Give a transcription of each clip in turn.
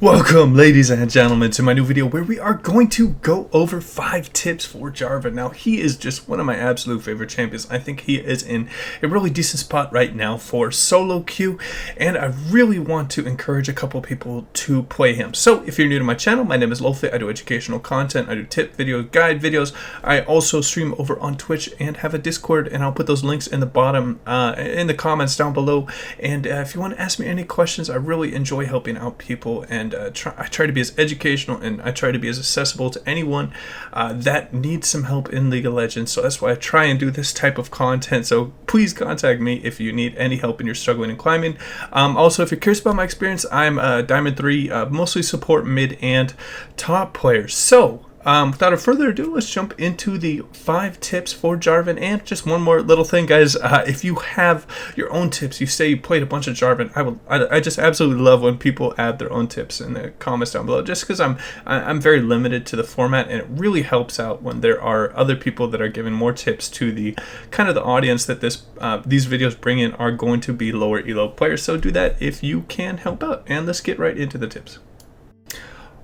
Welcome, ladies and gentlemen, to my new video where we are going to go over 5 tips for Jarvan. Now, he is just one of my absolute favorite champions. I think he is in a really decent spot right now for solo queue, and I really want to encourage a couple people to play him. So, if you're new to my channel, my name is Lofit. I do educational content, I do tip videos, guide videos. I also stream over on Twitch and have a Discord, and I'll put those links in the bottom, in the comments down below. And if you want to ask me any questions, I really enjoy helping out people, and I try to be as educational and I try to be as accessible to anyone that needs some help in League of Legends. So that's why I try and do this type of content. So please contact me if you need any help and you're struggling in climbing. Also, if you're curious about my experience, I'm Diamond 3, mostly support mid and top players. So without further ado, let's jump into the 5 tips for Jarvan. And just one more little thing, guys. If you have your own tips, you say you played a bunch of Jarvan, I just absolutely love when people add their own tips in the comments down below. Just because I'm very limited to the format, and it really helps out when there are other people that are giving more tips to the kind of the audience that these videos bring in are going to be lower elo players. So do that if you can help out. And let's get right into the tips.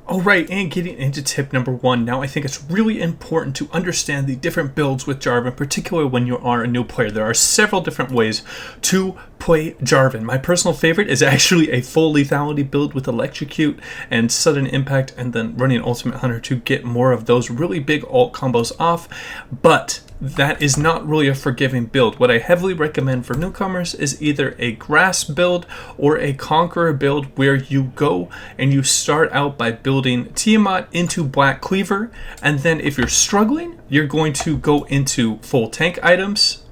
Alright, and getting into tip number 1. Now, I think it's really important to understand the different builds with Jarvan, particularly when you are a new player. There are several different ways to play Jarvan. My personal favorite is actually a full lethality build with Electrocute and Sudden Impact, and then running Ultimate Hunter to get more of those really big ult combos off. But that is not really a forgiving build. What I heavily recommend for newcomers is either a Grass build or a Conqueror build, where you go and you start out by building Tiamat into Black Cleaver, and then if you're struggling, you're going to go into full tank items.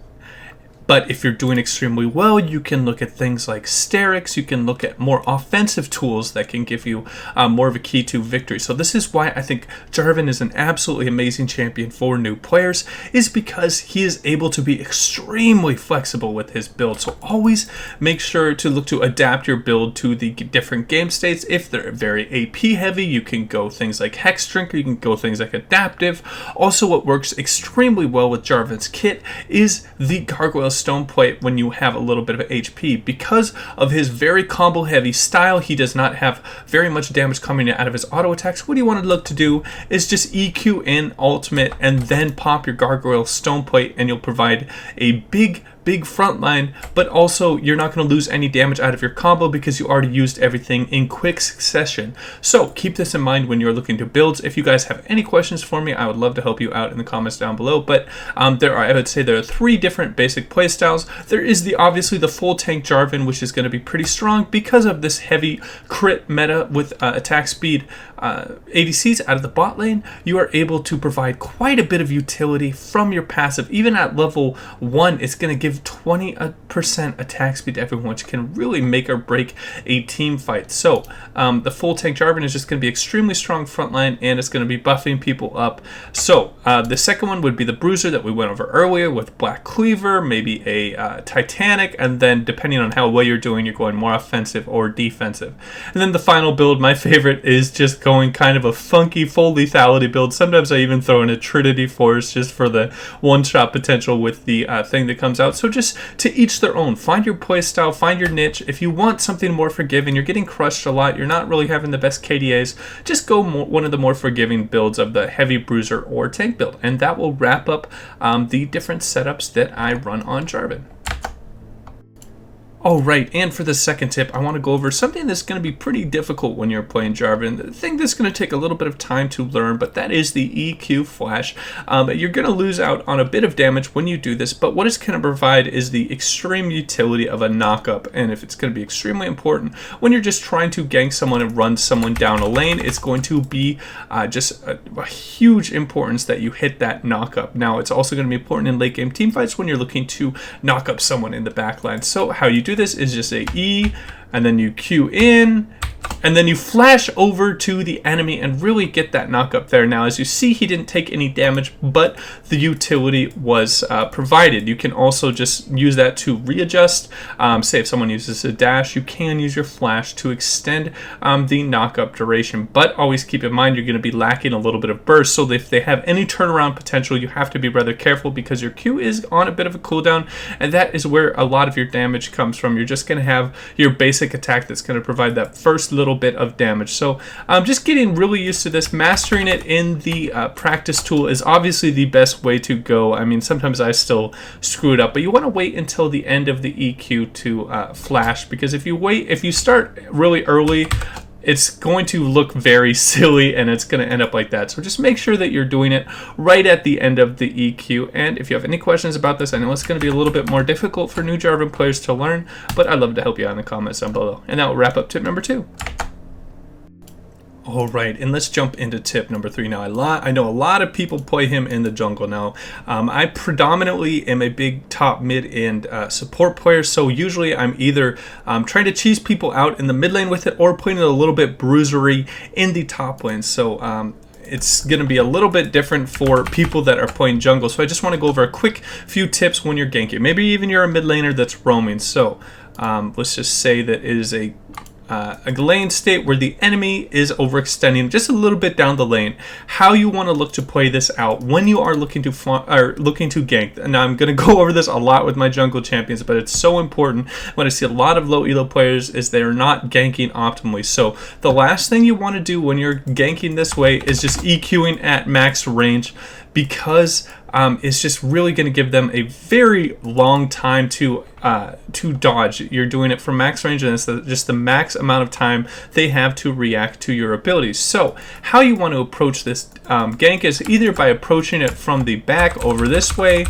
But if you're doing extremely well, you can look at things like Sterix. You can look at more offensive tools that can give you more of a key to victory. So this is why I think Jarvan is an absolutely amazing champion for new players, is because he is able to be extremely flexible with his build. So always make sure to look to adapt your build to the different game states. If they're very AP heavy, you can go things like Hex Drinker, you can go things like Adaptive. Also, what works extremely well with Jarvan's kit is the Gargoyle Stone Plate when you have a little bit of HP. Because of his very combo heavy style, he does not have very much damage coming out of his auto attacks. What you want to look to do is just EQ in ultimate and then pop your Gargoyle Stone Plate, and you'll provide a big front line, but also you're not going to lose any damage out of your combo because you already used everything in quick succession. So keep this in mind when you're looking to builds. If you guys have any questions for me, I would love to help you out in the comments down below. But I would say there are 3 different basic play styles. There is obviously the full tank Jarvan, which is going to be pretty strong because of this heavy crit meta with attack speed ADCs out of the bot lane. You are able to provide quite a bit of utility from your passive. Even at level 1, it's going to give 20% attack speed to everyone, which can really make or break a team fight. So the full tank Jarvan is just going to be extremely strong frontline, and it's going to be buffing people up. So the second one would be the Bruiser that we went over earlier with Black Cleaver, maybe a Titanic, and then depending on how well you're doing, you're going more offensive or defensive. And then the final build, my favorite, is just going kind of a funky full lethality build. Sometimes I even throw in a Trinity Force just for the one-shot potential with the thing that comes out. So just to each their own. Find your play style, find your niche. If you want something more forgiving, you're getting crushed a lot, you're not really having the best KDAs, just go one of the more forgiving builds of the heavy bruiser or tank build. And that will wrap up the different setups that I run on Jarvan. Alright, and for the second tip, I want to go over something that's going to be pretty difficult when you're playing Jarvan. The thing that's going to take a little bit of time to learn, but that is the EQ flash. You're going to lose out on a bit of damage when you do this, but what it's going to provide is the extreme utility of a knockup. And if it's going to be extremely important when you're just trying to gank someone and run someone down a lane, it's going to be just a huge importance that you hit that knockup. Now, it's also going to be important in late game teamfights when you're looking to knock up someone in the backline. So how you do this is just say E, and then you Q in, and then you flash over to the enemy and really get that knockup there. Now, as you see, he didn't take any damage, but the utility was provided. You can also just use that to readjust. Say if someone uses a dash, you can use your flash to extend the knockup duration. But always keep in mind, you're going to be lacking a little bit of burst. So if they have any turnaround potential, you have to be rather careful because your Q is on a bit of a cooldown, and that is where a lot of your damage comes from. You're just going to have your basic attack that's going to provide that first least little bit of damage. So just getting really used to this. Mastering it in the practice tool is obviously the best way to go. I mean, sometimes I still screw it up, but you want to wait until the end of the EQ to flash, because if you start really early, it's going to look very silly and it's going to end up like that. So just make sure that you're doing it right at the end of the EQ. And if you have any questions about this, I know it's going to be a little bit more difficult for new Jarvan players to learn, but I'd love to help you out in the comments down below. And that will wrap up tip number 2. All right, and let's jump into tip number 3 now. I know a lot of people play him in the jungle now. I predominantly am a big top mid and support player, so usually I'm either trying to cheese people out in the mid lane with it or putting it a little bit bruisery in the top lane. So it's going to be a little bit different for people that are playing jungle. So I just want to go over a quick few tips when you're ganking. Maybe even you're a mid laner that's roaming. So let's just say that it is a lane state where the enemy is overextending just a little bit down the lane. How you want to look to play this out when you are looking to gank. And I'm going to go over this a lot with my jungle champions, but it's so important when I see a lot of low elo players is they're not ganking optimally. So the last thing you want to do when you're ganking this way is just EQing at max range, because it's just really going to give them a very long time to dodge. You're doing it from max range, and it's just the max amount of time they have to react to your abilities. So how you want to approach this gank is either by approaching it from the back over this way,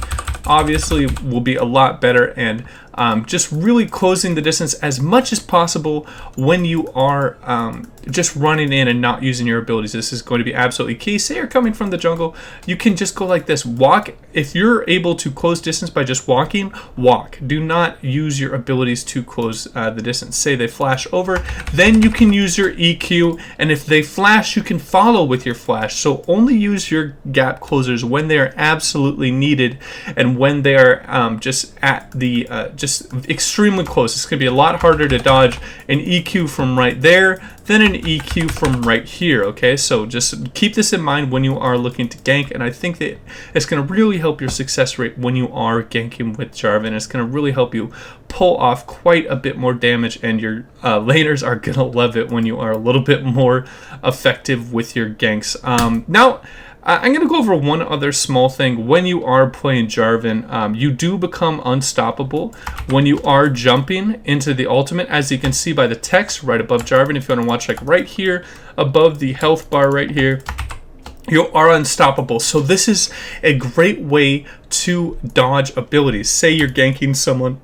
obviously will be a lot better, and just really closing the distance as much as possible when you are just running in and not using your abilities. This is going to be absolutely key. Say you're coming from the jungle, you can just go like this. Walk. If you're able to close distance by just walking, walk. Do not use your abilities to close the distance. Say they flash over, then you can use your EQ, and if they flash, you can follow with your flash. So only use your gap closers when they are absolutely needed and when they are just at the just extremely close. It's going to be a lot harder to dodge an EQ from right there than an EQ from right here, okay? So just keep this in mind when you are looking to gank, and I think that it's going to really help your success rate when you are ganking with Jarvan. It's going to really help you pull off quite a bit more damage, and your laners are going to love it when you are a little bit more effective with your ganks. Now, I'm going to go over one other small thing. When you are playing Jarvan, you do become unstoppable when you are jumping into the ultimate, as you can see by the text right above Jarvan. If you want to watch, like right here above the health bar right here, you are unstoppable. So this is a great way to dodge abilities. Say you're ganking someone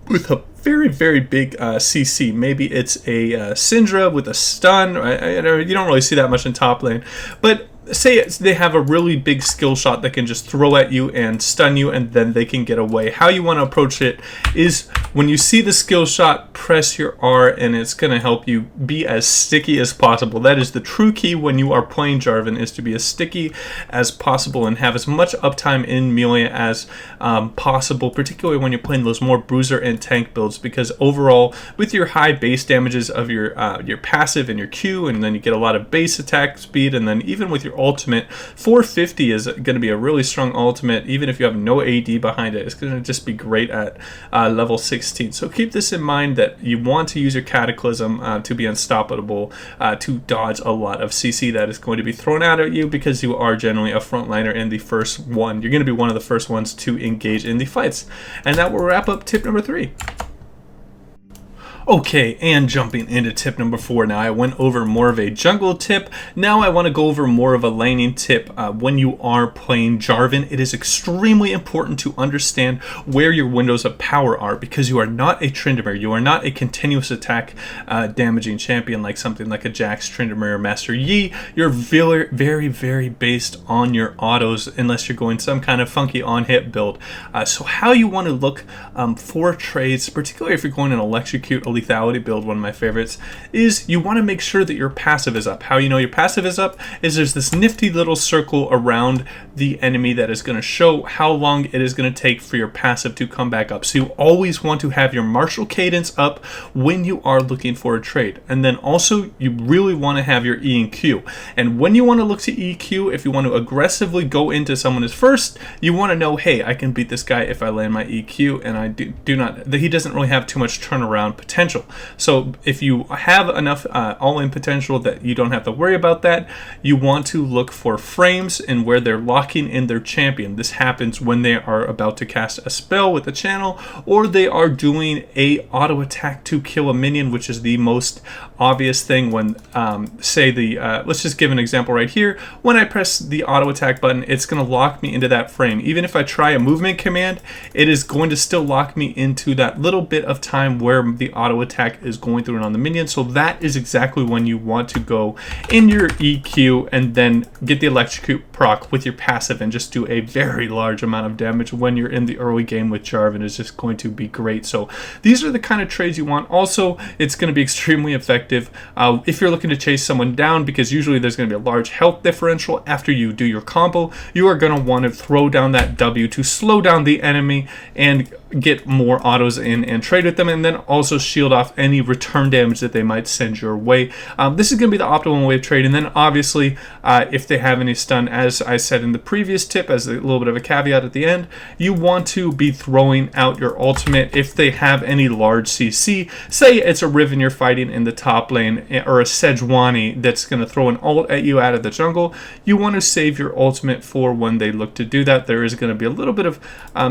with a very, very big CC. Maybe it's a Syndra with a stun. You don't really see that much in top lane, but say they have a really big skill shot that can just throw at you and stun you, and then they can get away. How you want to approach it is when you see the skill shot, press your R, and it's going to help you be as sticky as possible. That is the true key when you are playing Jarvan, is to be as sticky as possible and have as much uptime in melee as possible, particularly when you're playing those more bruiser and tank builds, because overall with your high base damages of your passive and your Q, and then you get a lot of base attack speed, and then even with your ultimate, 450 is going to be a really strong ultimate. Even if you have no AD behind it, it's going to just be great at level 16. So keep this in mind, that you want to use your Cataclysm to be unstoppable, to dodge a lot of CC that is going to be thrown out at you, because you are generally a frontliner in the first one. You're going to be one of the first ones to engage in the fights. And that will wrap up tip number 3. Okay, and jumping into tip number 4 now. I went over more of a jungle tip. Now I want to go over more of a laning tip. When you are playing Jarvan, it is extremely important to understand where your windows of power are, because you are not a Tryndamere. You are not a continuous attack damaging champion like something like a Jax, Tryndamere, or Master Yi. You're very, very, very based on your autos, unless you're going some kind of funky on-hit build. So how you want to look for trades, particularly if you're going an Electrocute, lethality build, one of my favorites, is you want to make sure that your passive is up. How you know your passive is up is there's this nifty little circle around the enemy that is going to show how long it is going to take for your passive to come back up. So you always want to have your martial cadence up when you are looking for a trade. And then also you really want to have your E and Q. And when you want to look to EQ, if you want to aggressively go into someone as first, you want to know, hey, I can beat this guy if I land my EQ, and I do not, he doesn't really have too much turnaround potential. potential. So if you have enough all-in potential that you don't have to worry about that, you want to look for frames and where they're locking in their champion. This happens when they are about to cast a spell with the channel, or they are doing a auto attack to kill a minion, which is the most obvious thing when say the let's just give an example right here. When I press the auto attack button, it's going to lock me into that frame. Even if I try a movement command, it is going to still lock me into that little bit of time where the auto attack is going through and on the minion. So that is exactly when you want to go in your EQ and then get the electrocute proc with your passive and just do a very large amount of damage when you're in the early game with Jarvan. Is just going to be great. So these are the kind of trades you want. Also, it's going to be extremely effective if you're looking to chase someone down, because usually there's going to be a large health differential after you do your combo. You are going to want to throw down that W to slow down the enemy and get more autos in and trade with them, and then also shield off any return damage that they might send your way. This is going to be the optimal way of trading. And then obviously if they have any stun, as I said in the previous tip, as a little bit of a caveat at the end, you want to be throwing out your ultimate if they have any large CC. Say it's a Riven you're fighting in the top lane, or a Sejuani that's going to throw an ult at you out of the jungle. You want to save your ultimate for when they look to do that. There is going to be a little bit of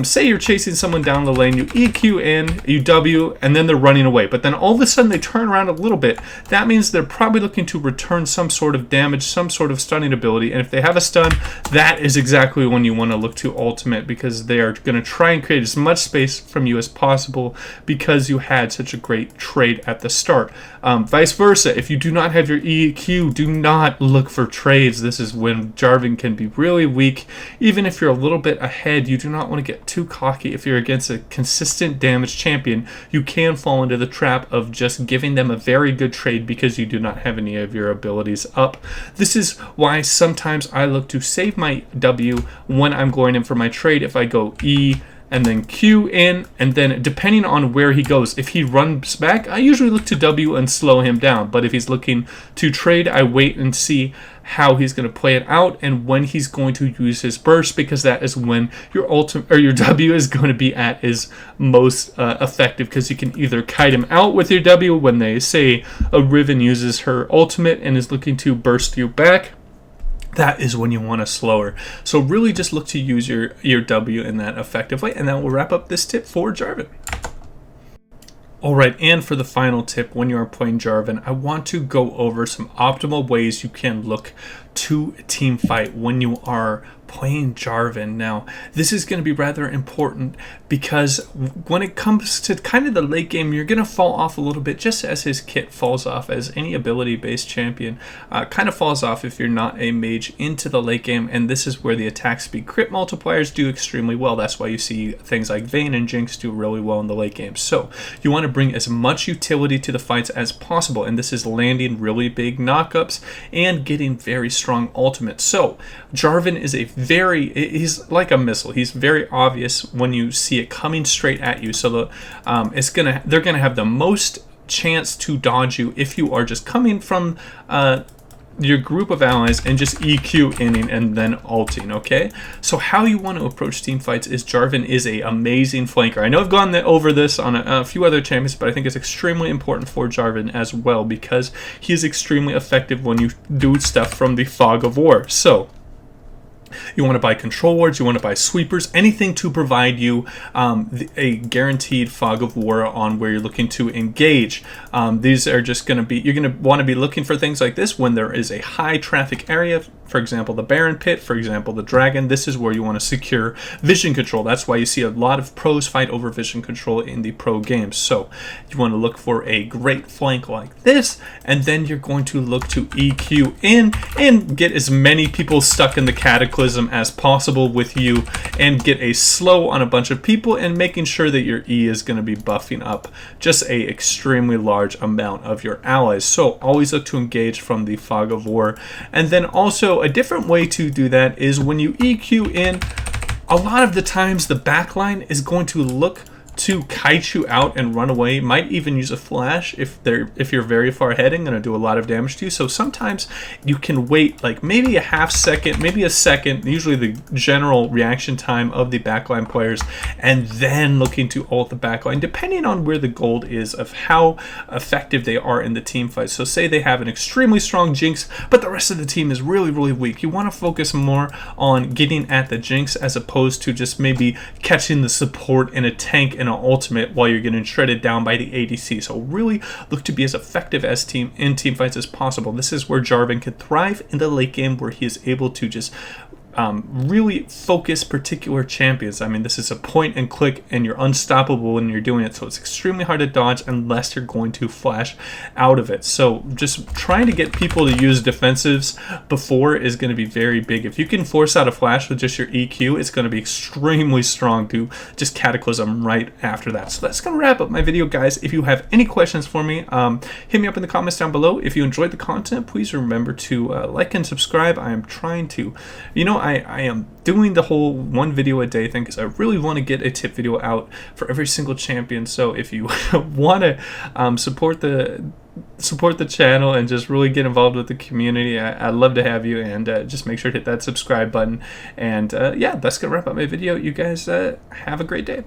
say you're chasing someone down the lane, you EQ in, you W, and then they're running away, but then all of a sudden they turn around a little bit. That means they're probably looking to return some sort of damage, some sort of stunning ability, and if they have a stun, that is exactly when you want to look to ultimate, because they are going to try and create as much space from you as possible because you had such a great trade at the start. Vice versa, if you do not have your EQ, do not look for trades. This is when Jarvan can be really weak. Even if you're a little bit ahead, you do not want to get too cocky. If you're against a consistent damage champion, you can fall into the trap of just giving them a very good trade because you do not have any of your abilities up. This is why sometimes I look to save my W when I'm going in for my trade. If I go E and then Q in, and then depending on where he goes, if he runs back, I usually look to W and slow him down. But if he's looking to trade, I wait and see how he's going to play it out and when he's going to use his burst, because that is when your ultimate or your W is going to be at his most effective, because you can either kite him out with your W when they say a Riven uses her ultimate and is looking to burst you back. That is when you want to slow her. So really just look to use your W in that effective way, and that will wrap up this tip for Jarvan. Alright, and for the final tip, when you are playing Jarvan, I want to go over some optimal ways you can look to team fight when you are playing Jarvan. Now, this is going to be rather important because when it comes to kind of the late game, you're going to fall off a little bit, just as his kit falls off, as any ability-based champion kind of falls off if you're not a mage into the late game, and this is where the attack speed crit multipliers do extremely well. That's why you see things like Vayne and Jinx do really well in the late game. So you want to bring as much utility to the fights as possible, and this is landing really big knockups and getting very strong ultimates. So Jarvan is he's like a missile. He's very obvious when you see it coming straight at you. So they're gonna have the most chance to dodge you if you are just coming from your group of allies and just EQ inning and then ulting. Okay, so how you want to approach team fights is Jarvan is a amazing flanker. I know I've gone over this on a few other champions, but I think it's extremely important for Jarvan as well, because he is extremely effective when you do stuff from the Fog of War. So you want to buy control wards, you want to buy sweepers, anything to provide you a guaranteed Fog of War on where you're looking to engage. These are just going to be, you're going to want to be looking for things like this when there is a high traffic area. For example, the Baron Pit, for example, the Dragon. This is where you want to secure vision control. That's why you see a lot of pros fight over vision control in the pro games. So you want to look for a great flank like this, and then you're going to look to EQ in and get as many people stuck in the Cataclysm as possible with you, and get a slow on a bunch of people, and making sure that your E is going to be buffing up just a extremely large amount of your allies. So always look to engage from the Fog of War. And then also a different way to do that is when you EQ in, a lot of the times the backline is going to look to kite you out and run away. Might even use a flash if you're very far ahead and gonna do a lot of damage to you. So sometimes you can wait like maybe a half second, maybe a second, usually the general reaction time of the backline players, and then looking to ult the backline, depending on where the gold is of how effective they are in the team fight. So say they have an extremely strong Jinx, but the rest of the team is really, really weak. You want to focus more on getting at the Jinx as opposed to just maybe catching the support in a tank and an ultimate while you're getting shredded down by the ADC. So really look to be as effective as team fights as possible. This is where Jarvan can thrive in the late game, where he is able to just really focus particular champions. I mean, this is a point and click and you're unstoppable when you're doing it, so it's extremely hard to dodge unless you're going to flash out of it. So just trying to get people to use defensives before is going to be very big. If you can force out a flash with just your EQ, it's going to be extremely strong to just Cataclysm right after that. So that's going to wrap up my video, guys. If you have any questions for me, hit me up in the comments down below. If you enjoyed the content, please remember to like and subscribe. I am trying to, I am doing the whole one video a day thing because I really want to get a tip video out for every single champion. So if you want to support the channel and just really get involved with the community, I'd love to have you, and just make sure to hit that subscribe button. And yeah, that's gonna wrap up my video. You guys have a great day.